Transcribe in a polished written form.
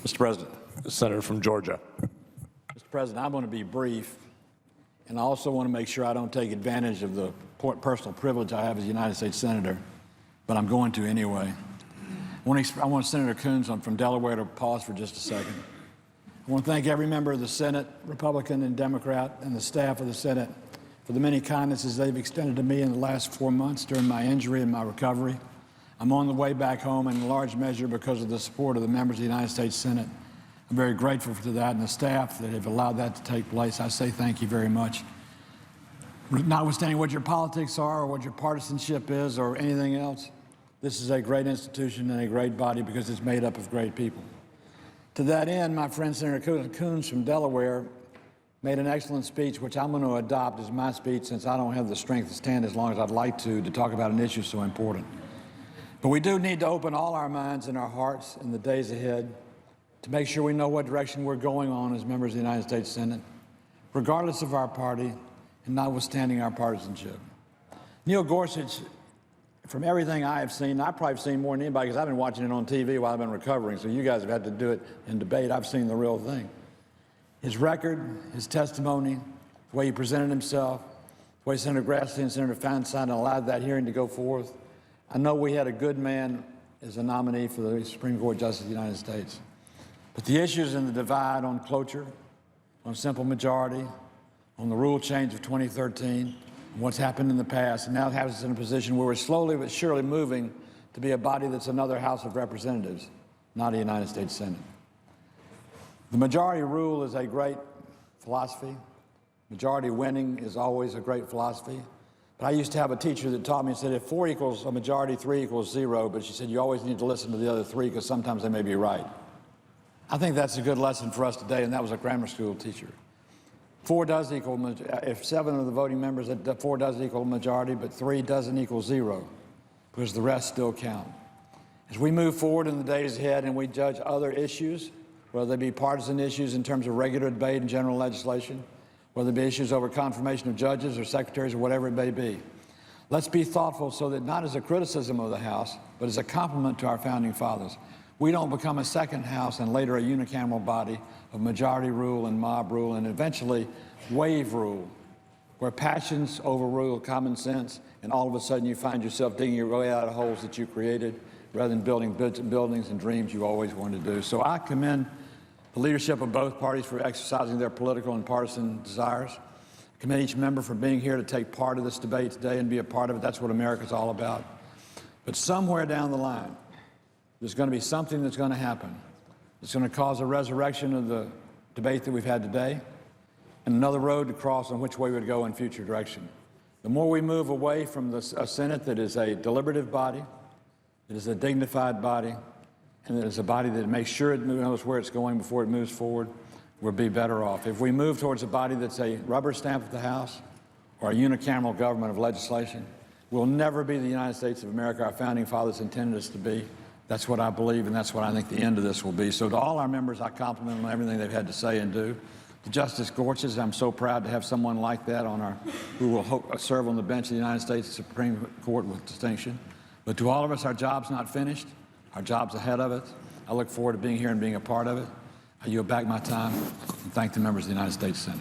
Mr. President. The senator from Georgia. Mr. President, I'm going to be brief, and I also want to make sure I don't take advantage of the personal privilege I have as a United States Senator, but I'm going to anyway. I want Senator Coons from Delaware to pause for just a second. I want to thank every member of the Senate, Republican and Democrat, and the staff of the Senate for the many kindnesses they've extended to me in the last 4 months during my injury and my recovery. I'm on the way back home in large measure because of the support of the members of the United States Senate. I'm very grateful for that and the staff that have allowed that to take place. I say thank you very much. Notwithstanding what your politics are or what your partisanship is or anything else, this is a great institution and a great body because it's made up of great people. To that end, my friend Senator Coons from Delaware made an excellent speech, which I'm going to adopt as my speech since I don't have the strength to stand as long as I'd like to talk about an issue so important. But we do need to open all our minds and our hearts in the days ahead to make sure we know what direction we're going on as members of the United States Senate, regardless of our party and notwithstanding our partisanship. Neil Gorsuch, from everything I have seen, I've probably seen more than anybody because I've been watching it on TV while I've been recovering, so you guys have had to do it in debate. I've seen the real thing. His record, his testimony, the way he presented himself, the way Senator Grassley and Senator Feinstein allowed that hearing to go forth. I know we had a good man as a nominee for the Supreme Court Justice of the United States. But the issues in the divide on cloture, on simple majority, on the rule change of 2013, and what's happened in the past, and now has us in a position where we're slowly but surely moving to be a body that's another House of Representatives, not a United States Senate. The majority rule is a great philosophy. Majority winning is always a great philosophy. But I used to have a teacher that taught me and said, if 4 equals a majority, 3 equals 0, but she said, you always need to listen to the other 3 because sometimes they may be right. I think that's a good lesson for us today, and that was a grammar school teacher. 4 does equal, if 7 of the voting members, 4 does equal a majority, but 3 doesn't equal 0 because the rest still count. As we move forward in the days ahead and we judge other issues, whether they be partisan issues in terms of regular debate and general legislation, whether they be issues over confirmation of judges or secretaries or whatever it may be, let's be thoughtful so that not as a criticism of the House, but as a compliment to our founding fathers, we don't become a second House and later a unicameral body of majority rule and mob rule and eventually wave rule, where passions overrule common sense and all of a sudden you find yourself digging your way out of holes that you created rather than building buildings and dreams you always wanted to do. So I commend the leadership of both parties for exercising their political and partisan desires. I commend each member for being here to take part of this debate today and be a part of it. That's what America's all about. But somewhere down the line, there's going to be something that's going to happen. It's going to cause a resurrection of the debate that we've had today and another road to cross on which way we would go in future direction. The more we move away from a Senate that is a deliberative body, that is a dignified body, and that is a body that makes sure it knows where it's going before it moves forward, we'll be better off. If we move towards a body that's a rubber stamp of the House or a unicameral government of legislation, we'll never be the United States of America our founding fathers intended us to be. That's what I believe, and that's what I think the end of this will be. So to all our members, I compliment them on everything they've had to say and do. To Justice Gorsuch, I'm so proud to have someone like that who will serve on the bench of the United States Supreme Court with distinction. But to all of us, our job's not finished. Our job's ahead of it. I look forward to being here and being a part of it. I yield back my time and thank the members of the United States Senate.